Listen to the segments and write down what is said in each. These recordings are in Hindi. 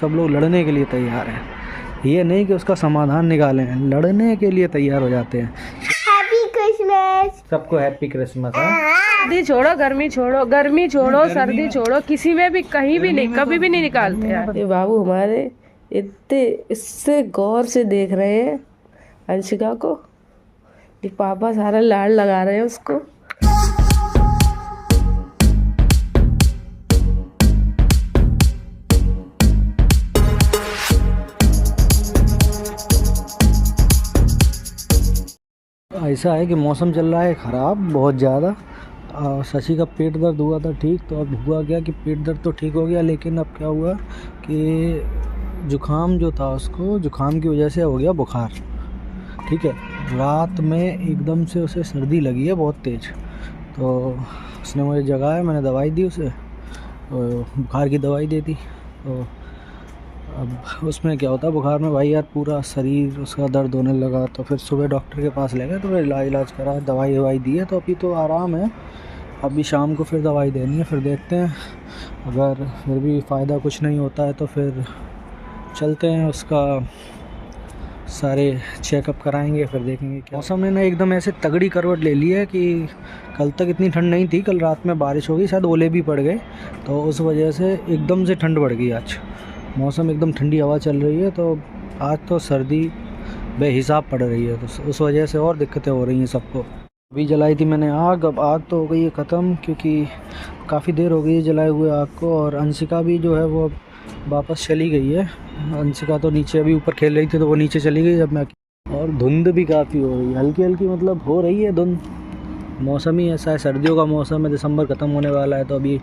सब लोग लड़ने के लिए तैयार हैं। ये नहीं कि उसका समाधान निकालें, लड़ने के लिए तैयार हो जाते हैं। Happy Christmas. सबको हैप्पी क्रिसमस है। सर्दी छोड़ो, गर्मी छोड़ो, गर्मी छोड़ो, सर्दी छोड़ो, किसी में भी कहीं भी नहीं, कभी भी नहीं निकालते हैं। ये बाबू हमारे इतने इससे गौर से देख रहे हैं अंशिका को, ये पापा सारा लाड़ लगा रहे हैं उसको। ऐसा है कि मौसम चल रहा है ख़राब बहुत ज़्यादा। शशि का पेट दर्द हुआ था ठीक, तो अब हुआ क्या कि पेट दर्द तो ठीक हो गया, लेकिन अब क्या हुआ कि ज़ुकाम जो था उसको, ज़ुकाम की वजह से हो गया बुखार। ठीक है, रात में एकदम से उसे सर्दी लगी है बहुत तेज़, तो उसने मुझे जगाया, मैंने दवाई दी उसे, तो बुखार की दवाई दे दी। तो अब उसमें क्या होता है बुखार में भाई यार, पूरा शरीर उसका दर्द होने लगा। तो फिर सुबह डॉक्टर के पास ले गए, तो फिर इलाज करा, दवाई ववाई दी है, तो अभी तो आराम है। अभी शाम को फिर दवाई देनी है, फिर देखते हैं, अगर फिर भी फ़ायदा कुछ नहीं होता है तो फिर चलते हैं, उसका सारे चेकअप कराएंगे, फिर देखेंगे क्या। मौसम ने ना एकदम ऐसे तगड़ी करवट ले ली है कि कल तक इतनी ठंड नहीं थी, कल रात में बारिश हो गई, शायद ओले भी पड़ गए, तो उस वजह से एकदम से ठंड बढ़ गई। आज मौसम एकदम ठंडी हवा चल रही है, तो आज तो सर्दी बेहिसाब पड़ रही है, तो उस वजह से और दिक्कतें हो रही हैं सबको। अभी जलाई थी मैंने आग, अब आग तो हो गई है ख़त्म, क्योंकि काफ़ी देर हो गई है जलाए हुए आग को। और अंशिका भी जो है वो वापस चली गई है। अंशिका तो नीचे अभी ऊपर खेल रही थी, तो वो नीचे चली गई जब मैं। और धुंध भी काफ़ी हो रही है, हल्की हल्की मतलब हो रही है धुंध। मौसम ही ऐसा है, सर्दियों का मौसम है, दिसंबर ख़त्म होने वाला है, तो अभी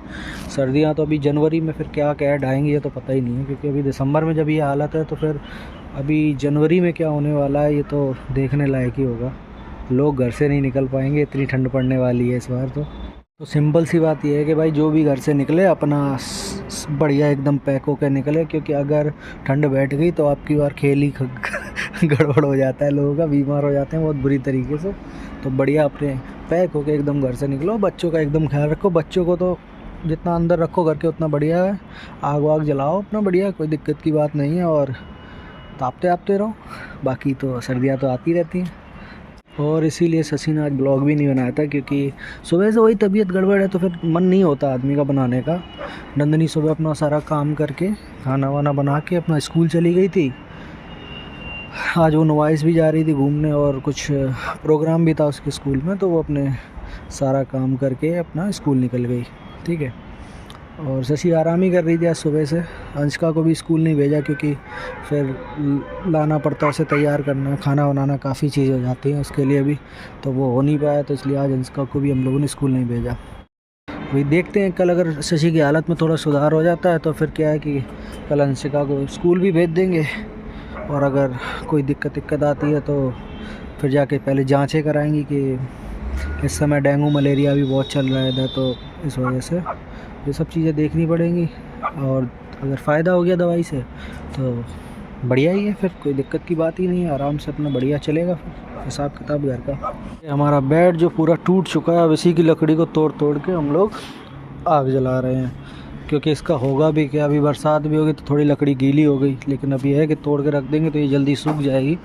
सर्दियां तो अभी जनवरी में फिर क्या क्या डालेंगे ये तो पता ही नहीं है, क्योंकि अभी दिसंबर में जब ये हालत है तो फिर अभी जनवरी में क्या होने वाला है ये तो देखने लायक ही होगा। लोग घर से नहीं निकल पाएंगे, इतनी ठंड पड़ने वाली है इस बार। तो सिंपल सी बात यह है कि भाई जो भी घर से निकले अपना बढ़िया एकदम पैक होकर निकले, क्योंकि अगर ठंड बैठ गई तो आपकी बार खेल ही गड़बड़ हो जाता है, लोगों का बीमार हो जाते हैं बहुत बुरी तरीके से। तो बढ़िया अपने पैक होके एकदम घर से निकलो, बच्चों का एकदम ख्याल रखो, बच्चों को तो जितना अंदर रखो घर के उतना बढ़िया है। आग वाग जलाओ अपना बढ़िया, कोई दिक्कत की बात नहीं है, और तापते रहो, बाकी तो सर्दियाँ तो आती रहती हैं। और इसीलिए शशि ने आज ब्लॉग भी नहीं बनाया था, क्योंकि सुबह से वही तबीयत गड़बड़ है, तो फिर मन नहीं होता आदमी का बनाने का। नंदनी सुबह अपना सारा काम करके खाना वाना बना के अपना स्कूल चली गई थी। आज वो नवाइस भी जा रही थी घूमने, और कुछ प्रोग्राम भी था उसके स्कूल में, तो वो अपने सारा काम करके अपना स्कूल निकल गई। ठीक है, और शशि आराम ही कर रही थी आज सुबह से। अंशिका को भी स्कूल नहीं भेजा, क्योंकि फिर लाना पड़ता है उसे, तैयार करना, खाना बनाना, काफ़ी चीज़ हो जाती है उसके लिए भी, तो वो हो नहीं पाया, तो इसलिए आज अंशिका को भी हम लोगों ने स्कूल नहीं भेजा। वही देखते हैं, कल अगर शशि की हालत में थोड़ा सुधार हो जाता है तो फिर क्या है कि कल अंशिका को स्कूल भी भेज देंगे, और अगर कोई दिक्कत आती है तो फिर जाके पहले जांचें कराएंगी, कि इस समय डेंगू मलेरिया भी बहुत चल रहा है इधर, तो इस वजह से ये सब चीज़ें देखनी पड़ेंगी। और अगर फ़ायदा हो गया दवाई से तो बढ़िया ही है, फिर कोई दिक्कत की बात ही नहीं है, आराम से अपना बढ़िया चलेगा फिर हिसाब किताब घर का। हमारा बेड जो पूरा टूट चुका है, अब इसी की लकड़ी को तोड़ के हम लोग आग जला रहे हैं, क्योंकि इसका होगा भी क्या, अभी बरसात भी होगी तो थोड़ी लकड़ी गीली हो गई, लेकिन अब ये है कि तोड़ के रख देंगे तो ये जल्दी सूख जाएगी,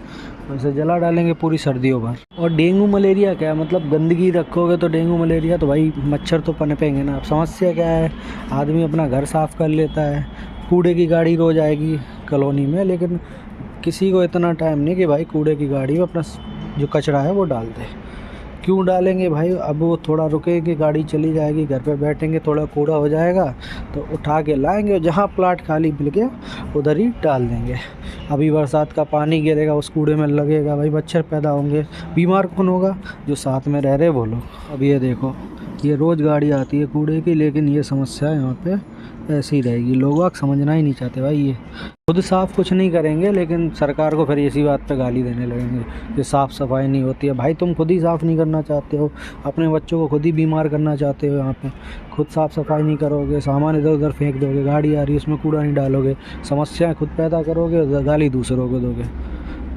तो इसे जला डालेंगे पूरी सर्दियों भर। और डेंगू मलेरिया क्या, मतलब गंदगी रखोगे तो डेंगू मलेरिया, तो भाई मच्छर तो पनपेंगे ना। अब समस्या क्या है, आदमी अपना घर साफ़ कर लेता है, कूड़े की गाड़ी रोज़ आएगी कॉलोनी में, लेकिन किसी को इतना टाइम नहीं कि भाई कूड़े की गाड़ी में अपना जो कचरा है वो डाल दे। क्यों डालेंगे भाई, अब वो थोड़ा रुकेगी, गाड़ी चली जाएगी, घर पे बैठेंगे, थोड़ा कूड़ा हो जाएगा तो उठा के लाएंगे, और जहाँ प्लाट खाली मिल गया उधर ही डाल देंगे। अभी बरसात का पानी गिरेगा, उस कूड़े में लगेगा, भाई मच्छर पैदा होंगे, बीमार कौन होगा, जो साथ में रह रहे वो लोग। अब ये देखो, ये रोज़ गाड़ी आती है कूड़े की, लेकिन ये समस्या यहाँ पे ऐसी ही रहेगी, लोग समझना ही नहीं चाहते भाई। ये खुद साफ़ कुछ नहीं करेंगे, लेकिन सरकार को फिर इसी बात पे गाली देने लगेंगे कि साफ़ सफाई नहीं होती है। भाई तुम खुद ही साफ़ नहीं करना चाहते हो, अपने बच्चों को खुद ही बीमार करना चाहते हो, यहाँ पे खुद साफ़ सफाई नहीं करोगे, सामान इधर उधर फेंक दोगे, गाड़ी आ रही है उसमें कूड़ा नहीं डालोगे, समस्याएँ खुद पैदा करोगे, गाली दूसरों को दोगे,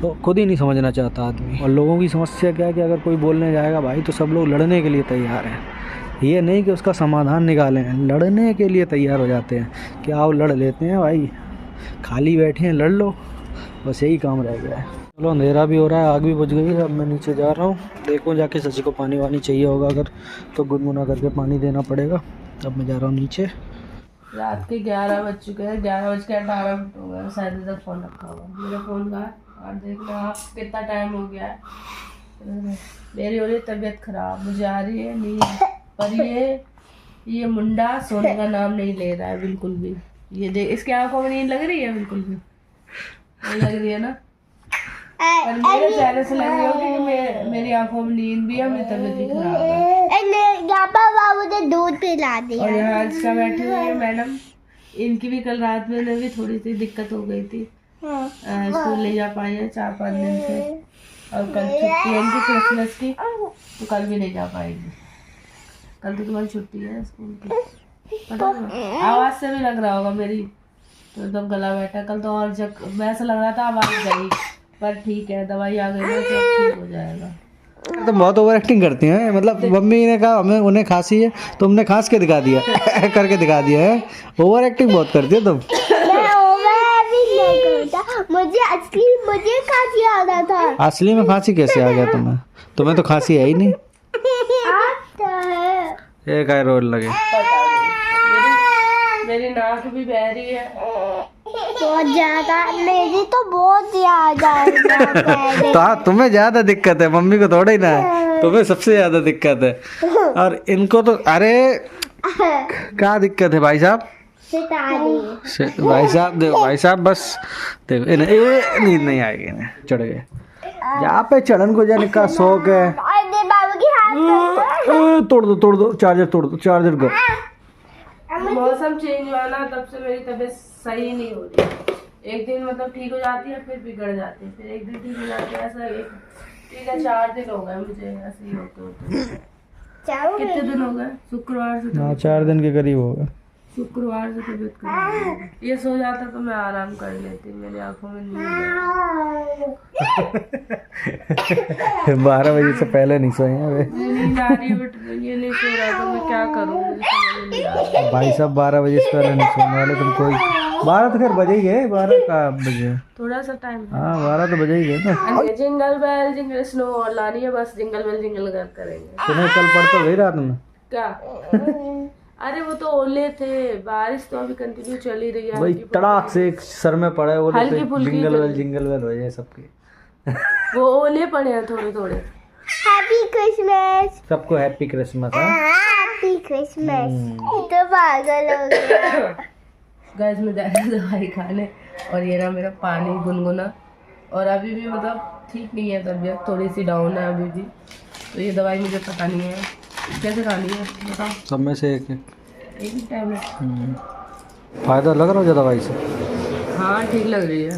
तो खुद ही नहीं समझना चाहता आदमी। और लोगों की समस्या क्या है कि अगर कोई बोलने जाएगा भाई तो सब लोग लड़ने के लिए तैयार हैं। ये नहीं कि उसका समाधान निकालें, लड़ने के लिए तैयार हो जाते हैं कि आओ लड़ लेते हैं भाई। खाली बैठे हैं, लड़ लो, बस यही काम रह गया है। चलो अंधेरा भी हो रहा है, आग भी बुझ गई है। अब मैं नीचे जा रहा हूँ, देखो जाके शशि को पानी वानी चाहिए होगा अगर तो गुनगुना करके पानी देना पड़ेगा। अब मैं जा रहा हूँ नीचे। रात के 11 बज चुके हैं, 11:18 हो गए, शायद तक फ़ोन रखा हुआ मेरा फ़ोन का। और देखना आप कितना टाइम हो गया है। मेरी हो रही तबीयत ख़राब, मुझे आ रही है नींद, पर ये मुंडा सोने का नाम नहीं ले रहा है बिल्कुल भी। ये देख, इसकी आंखों में नींद लग रही है? बिल्कुल भी नहीं लग रही है ना। पर मेरे चेहरे से लग रही होगी कि मेरी आंखों में नींद भी है, मेरी तबीयत भी खराब है। यहाँ पर मुझे दूध पिला दिया। और यहाँ आज का बैठी हुई है मैडम, इनकी भी कल रात में भी थोड़ी सी दिक्कत हो गई थी, स्कूल नहीं जा पाई है 4-5 दिन से। और कल छुट्टी है इनकी क्रिसमस की, तो कल भी नहीं जा पाएगी। कल तो तुम्हारी छुट्टी है स्कूल की, पता है? आवाज़ से भी लग रहा होगा मेरी तो एकदम गला बैठा। कल तो और जब वैसा लग रहा था आवाज़ गई, पर ठीक है, दवाई आ गई है तो ठीक हो जाएगा। तो बहुत ओवर एक्टिंग करती हैं, मतलब मम्मी ने कहा हमें उन्हें खांसी है, तुमने खांस के दिखा दिया करके दिखा दिया है। ओवर एक्टिंग बहुत करती है तुम। मुझे खांसी आ रहा था। असली में खांसी कैसे आ गया तुम्हें? तुम्हें तो खांसी है ही नहीं। एक आए रोल लगे। मेरी नाक भी बह रही है बहुत ज्यादा, मेरी तो बहुत ज्यादा। तो हाँ, तुम्हें ज्यादा दिक्कत है, मम्मी को थोड़ा ही ना है, तुम्हें सबसे ज्यादा दिक्कत है। और इनको तो अरे क्या दिक्कत है भाई साहब? भाई साहब देखो, भाई साहब बस देखो, इन्हें नींद नहीं आएगी, इन्हें चढ़ गए यहाँ पे। चढ़न को जाने का शौक है। तोड़ दो चार्जर, तोड़ दो चार्जर को। मौसम चेंज हुआ ना, तब से मेरी तबीयत सही नहीं हो रही। एक दिन मतलब ठीक हो जाती है, फिर बिगड़ जाती है, फिर एक दिन ठीक हो जाती है। ऐसा ठीक है 4 दिन हो गए मुझे ऐसे ही होते। कितने दिन हो गए? शुक्रवार से। हाँ 4 दिन के करीब होगा। शुक्रवार से तबीयत खराब। ये सो जाता तो मैं आराम कर लेती, मेरी आंखों में नींद 12 बजे से पहले नहीं सोए हैं नींद आ रही है, बट ये नहीं सो रहा तो मैं क्या करूँ? भाई साहब 12 बजे से पहले नहीं सोने वाले तुम। कोई 12 तो खैर बजे ही गए, 12 का बजे, थोड़ा सा टाइम। हाँ 12 तो बजे ही गए ना। जिंगल बेल जिंगल स्नो और लानी है, बस जिंगल बेल जिंगल कर करेंगे। तुम्हें कल पढ़ तो गई रात में क्या? अरे वो तो ओले थे, बारिश तो अभी कंटिन्यू चल ही रही है। वही तड़ाक से एक सर में पड़ा है, वो जिंगल बेल हो जाए सबके। वो ओले पड़े हैं थोड़े थोड़े। Happy Christmas. सबको हैप्पी क्रिसमस। Happy Christmas. तो पागल हो गया। गैस में जाना दवाई खाने, और ये ना मेरा पानी गुनगुना। और अभी भी मतलब ठीक नहीं है तबीयत, थोड़ी सी डाउन है अभी भी। तो ये दवाई मुझे पता नहीं है कैसे खानी है, बताओ। सब में से एक ही टैबलेट। फायदा लग रहा है दवाई से? हाँ ठीक लग रही है।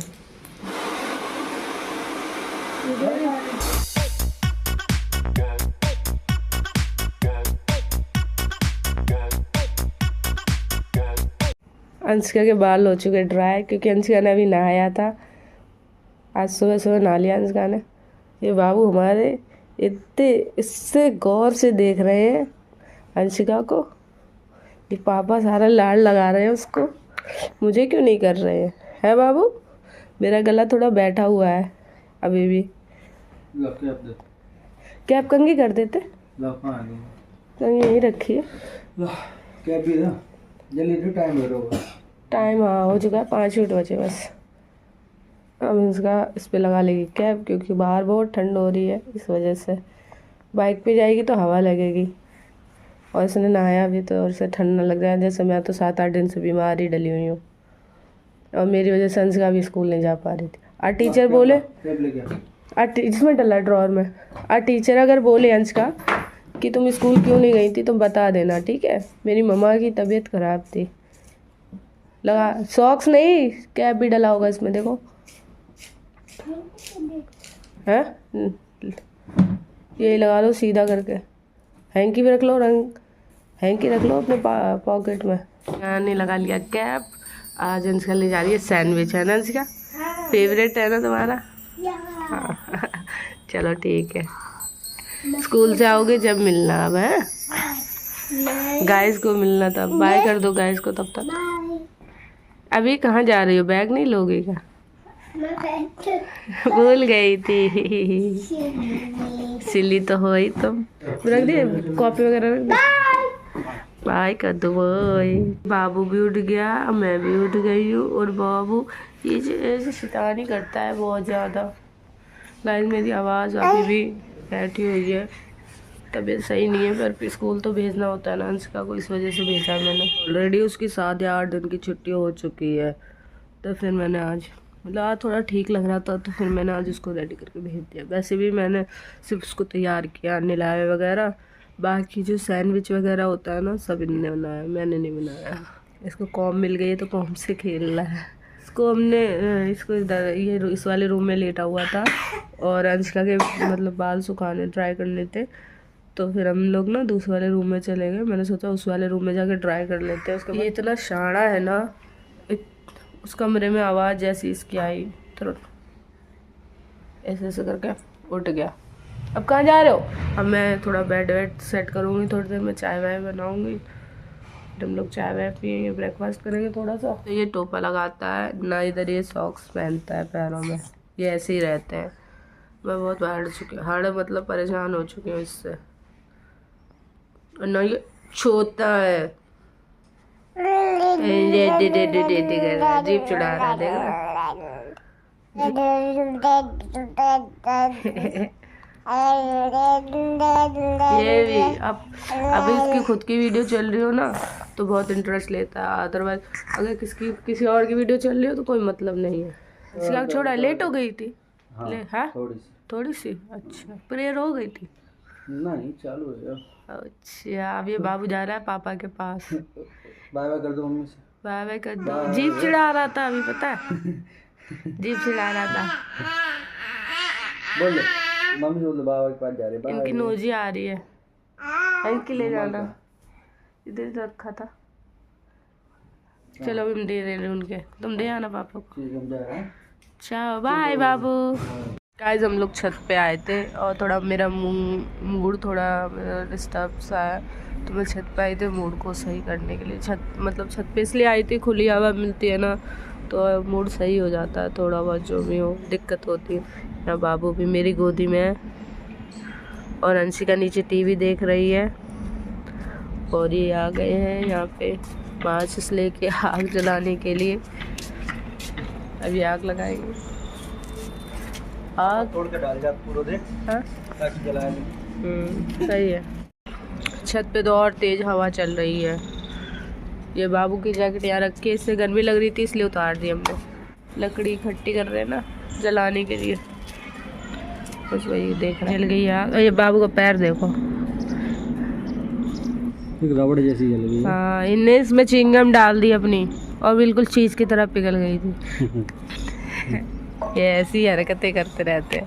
अंशिका के बाल हो चुके ड्राई, क्योंकि अंशिका ने अभी नहाया था। आज सुबह सुबह नहा लिया अंशिका ने। ये बाबू हमारे इतने इससे गौर से देख रहे हैं अंशिका को, ये पापा सारा लाड़ लगा रहे हैं उसको, मुझे क्यों नहीं कर रहे हैं? है बाबू? मेरा गला थोड़ा बैठा हुआ है अभी भी। क्या आप कंघी कर देते? कंघी यहीं रखी है। टाइम हाँ हो चुका है, 5 मिनट बचे बस। अब इसका इस पे लगा लेगी कैप, क्योंकि बाहर बहुत ठंड हो रही है, इस वजह से। बाइक पे जाएगी तो हवा लगेगी, और इसने नहाया भी तो और इसे ठंड न लग जाए। जैसे मैं तो 7-8 दिन से बीमार ही डली हुई हूँ, और मेरी वजह से अंशिका भी स्कूल नहीं जा पा रही थी। और टीचर बोले, इसमें डला ड्रॉर में। और टीचर अगर बोले अंशिका कि तुम स्कूल क्यों नहीं गई थी, तुम बता देना, ठीक है? मेरी मम्मा की तबीयत ख़राब थी। लगा सॉक्स नहीं, कैप भी डला होगा इसमें, देखो है। यही लगा लो सीधा करके, हैंकी भी रख लो, हैंकी रख लो अपने पॉकेट में। मैंने लगा लिया कैप। आज अंशिका ले जा रही है सैंडविच, है ना अंशिका? फेवरेट है ना तुम्हारा? हाँ चलो ठीक है, स्कूल से आओगे जब मिलना। अब है गाइस को मिलना, तब बाय कर दो गाइस को तब तक। अभी कहाँ जा रही हो, बैग नहीं लोगे क्या? मैं बैठ भूल गई थी। सिली तो हो ही तुम। रख दे कॉपी वगैरह रख दे। बाय कर दो भाई। बाबू भी उठ गया, मैं भी उठ गई हूँ और बाबू ये ऐसे शैतानी करता है बहुत ज़्यादा। गाइस मेरी आवाज़ अभी भी बैठी हुई है, तबीयत सही नहीं है, पर स्कूल तो भेजना होता है ना अंशिका को, इस वजह से भेजा है मैंने। ऑलरेडी उसकी 7 या 8 दिन की छुट्टी हो चुकी है, तो फिर मैंने आज मतलब आज थोड़ा ठीक लग रहा था, तो फिर मैंने आज उसको रेडी करके भेज दिया। वैसे भी मैंने सिर्फ उसको तैयार किया, नहलाए वगैरह, बाकी जो सैंडविच वगैरह होता है ना सब इनने बनाया, मैंने नहीं बनाया। इसको कॉम मिल गई है तो कॉम से खेल रहा है। इसको हमने इसको ये इस वाले रूम में लेटा हुआ था और अंशिका के मतलब बाल सुखाने ट्राई करने थे, तो फिर हम लोग ना दूसरे वाले रूम में चले गए। मैंने सोचा उस वाले रूम में जाके ट्राई कर लेते हैं। उसका ये इतना शाना है ना, उस कमरे में आवाज़ जैसी इसकी आई, तो ऐसे ऐसे करके उठ गया। अब कहाँ जा रहे हो? अब मैं थोड़ा बेड वेड सेट करूँगी, थोड़ी देर में चाय वाय बनाऊँगी, हम लोग चाय वाय पियेंगे, ब्रेकफास्ट करेंगे थोड़ा सा। तो ये टोपा लगाता है ना, इधर ये सॉक्स पहनता है पैरों में, ये ऐसे ही रहते हैं। मैं बहुत हार्ड मतलब परेशान हो चुकी हूँ इससे। और ना ये छोटा है, जीप चढ़ा रहा है, ये भी अब इसकी खुद की वीडियो चल रही हो ना तो बहुत इंटरेस्ट लेता है, अदरवाइज अगर किसी और की वीडियो चल रही हो तो कोई मतलब नहीं है। इसका छोड़ा लेट हो गई थी। हाँ थोड़ी सी अच्छा, प्रेयर हो गई थी नहीं, चालू है। अच्छा अब ये बाबू जा रहा है पापा के पास। बाय बाय कर दो मम्मी से। बाय बाय कर दो। जीप चिढ़ा रहा था अभी, पता है जीप चिढ़ा रहा था। बोल दो मम्मी, बोल दो बाबा के पास जा रहे। इनकी नोजी आ रही है, इनकी ले जाना, इधर रखा था। चलो हम दे रहे उनके, तुम दे आना पापा को। चाओ बाय बाबू। गाइस हम लोग छत पे आए थे और थोड़ा मेरा मूड थोड़ा डिस्टर्ब सा है, तो मैं छत पे आई थी मूड को सही करने के लिए। छत पे इसलिए आई थी, खुली हवा मिलती है ना तो मूड सही हो जाता है, थोड़ा बहुत जो भी हो दिक्कत होती है। यहाँ बाबू भी मेरी गोदी में है और अंशिका नीचे टीवी देख रही है, और ये आ गए हैं यहाँ पे माचिस लेके आग जलाने के लिए। अभी आग लगाएंगे, आग तोड़ के डाल जा पूरा दे। हाँ ताकि जलाए। सही है। छत पे तो और तेज हवा चल रही है। ये बाबू की जैकेट यहाँ रख के, इससे गर्मी लग रही थी इसलिए उतार दी हमने। लकड़ी इकट्ठी कर रहे हैं ना जलाने के लिए, बस वही देख रहे। जल गई आग। ये बाबू का पैर देखो, एक रबड़ जैसी जल गई। हाँ इनने इसमें चिंगम डाल दी अपनी और बिल्कुल चीज की तरह पिघल गई थी। ये ऐसी हरकतें करते रहते हैं।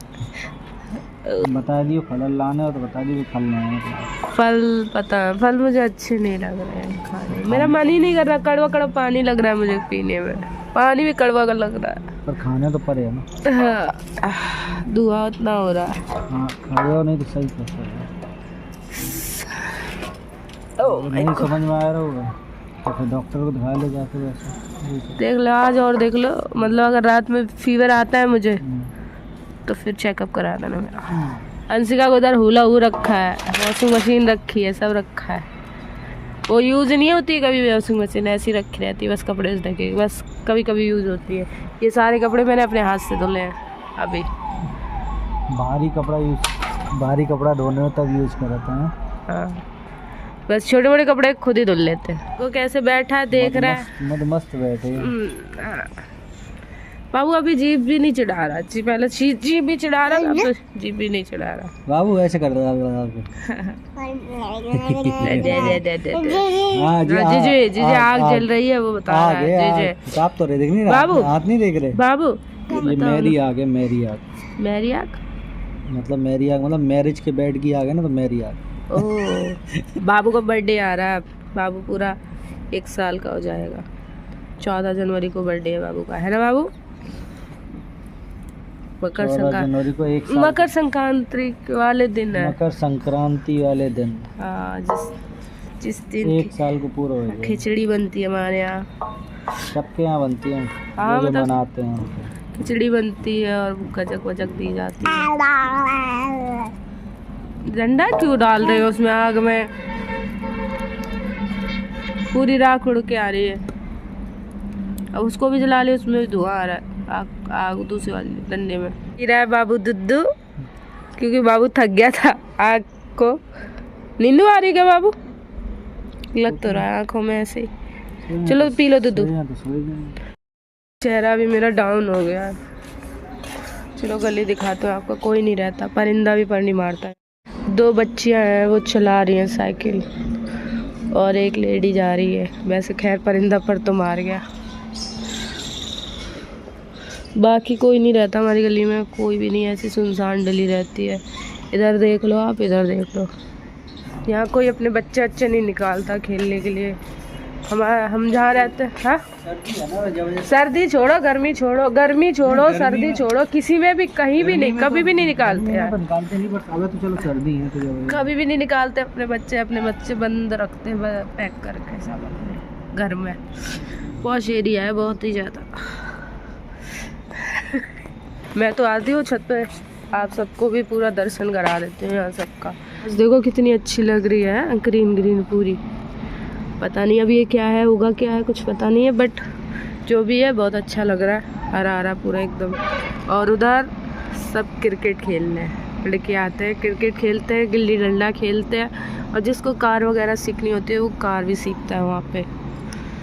बता दियो फल लाने हो तो बता दियो फल लाने। फल मुझे अच्छे नहीं लग रहे हैं खाने, मेरा मन ही नहीं कर रहा। कड़वा कड़वा पानी लग रहा है मुझे पीने में, पानी भी कड़वा का लग रहा है। पर खाने तो पड़े है ना। हाँ धुआं उतना हो रहा है। हाँ खाओ नहीं तो सही कैसे नहीं समझ में आ रहा होगा तो फिर डॉक्टर को दिखा ले जाके। वैसे देख लो आज और देख लो, मतलब अगर रात में फीवर आता है मुझे तो फिर चेकअप करा देना मेरा। अंशिका को उधर हुला हू रखा है, वॉशिंग मशीन रखी है, सब रखा है। वो यूज़ नहीं होती कभी भी वॉशिंग मशीन, ऐसी रखी रहती है बस कपड़े से ढके, बस कभी कभी यूज़ होती है। ये सारे कपड़े मैंने अपने हाथ से धुले हैं। अभी भारी कपड़ा धोने में तब यूज़ करते हैं। हाँ बस छोटे मोटे कपड़े खुद ही धुल लेते हैं। वो कैसे बैठा है देख रहा है, मस्त बैठे। बाबू अभी जीप भी नहीं चढ़ा रहा, पहले जीप भी चढ़ा रहा था, अब तो जीप भी नहीं चढ़ा रहा। बाबू ऐसे कर रहा है। जीजे आग जल रही है वो बता रहा है। जीजे आप तो देख नहीं, बाबू हाथ नहीं देख रहे बाबू। ये मेरी आग है, मेरी आग मतलब मेरी आग मतलब मैरिज के बेड की आग है ना, तो मेरी आग। ओह बाबू का बर्थडे आ रहा है, बाबू पूरा 1 साल का हो जाएगा। 14 जनवरी को बर्थडे है बाबू का, है ना बाबू? मकर संक्रांति वाले दिन है। मकर संक्रांति वाले दिन, हाँ जिस दिन 1 साल को पूरा हो गया। खिचड़ी बनती है हमारे यहाँ, सबके यहाँ बनती है। हाँ, जो मतलब बनाते हैं खिचड़ी बनती है और गजक वजक दी जाती है। डंडा क्यों डाल रहे हो उसमें आग में? पूरी राख उड़ के आ रही है। अब उसको भी जला ले, उसमें भी धुआं आ रहा है। आग दूसरी वाली डंडे में पी रहा है बाबू दुद्धू, क्योंकि बाबू थक गया था आग को। नींदू आ रही क्या बाबू? लग तो रहा है आंखों में ऐसे ही। चलो पी लो दुद्धू। चेहरा भी मेरा डाउन हो गया है। चलो गली दिखाते हो आपको, कोई नहीं रहता, परिंदा भी पर नहीं मारता है। 2 बच्चियां हैं, वो चला रही हैं साइकिल, और एक लेडी जा रही है। वैसे खैर परिंदा पर तो मार गया। बाकी कोई नहीं रहता हमारी गली में, कोई भी नहीं, ऐसी सुनसान गली रहती है। इधर देख लो आप, इधर देख लो, यहाँ कोई अपने बच्चे अच्छे नहीं निकालता खेलने के लिए। हम जहाँ रहते हैं, हाँ सर्दी छोड़ो गर्मी छोड़ो, गर्मी छोड़ो सर्दी छोड़ो, किसी में भी कहीं भी नहीं, कभी भी नहीं निकालते यार। निकालते नहीं, बट तो चलो सर्दी है तो कभी भी नहीं निकालते अपने बच्चे बंद रखते हैं पैक करके सब अपने घर में। पॉश एरिया है बहुत ही ज़्यादा। मैं तो आती हूँ छत पे, आप सबको भी पूरा दर्शन करा देते हैं यहाँ सबका। देखो कितनी अच्छी लग रही है, ग्रीन ग्रीन पूरी। पता नहीं अब ये क्या है, होगा क्या है, कुछ पता नहीं है, बट जो भी है बहुत अच्छा लग रहा है, हरा हरा पूरा एकदम। और उधर सब क्रिकेट खेलने लड़के आते हैं, क्रिकेट खेलते हैं, गिल्ली डंडा खेलते हैं, और जिसको कार वगैरह सीखनी होती है वो कार भी सीखता है वहाँ पे।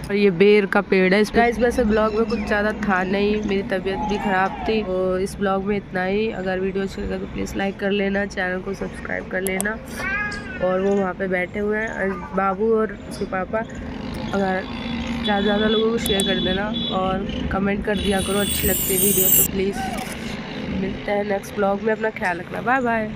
और ये बेर का पेड़ है। इस वैसे ब्लॉग में कुछ ज़्यादा था नहीं, मेरी तबीयत भी ख़राब थी, तो इस ब्लॉग में इतना ही। अगर वीडियो अच्छी लगे तो प्लीज़ लाइक कर लेना, चैनल को सब्सक्राइब कर लेना। और वो वहाँ पे बैठे हुए हैं बाबू और उसके पापा। अगर ज़्यादा लोगों को शेयर कर देना और कमेंट कर दिया करो अच्छी लगती है वीडियो तो प्लीज़। मिलते हैं नेक्स्ट ब्लॉग में, अपना ख्याल रखना, बाय बाय।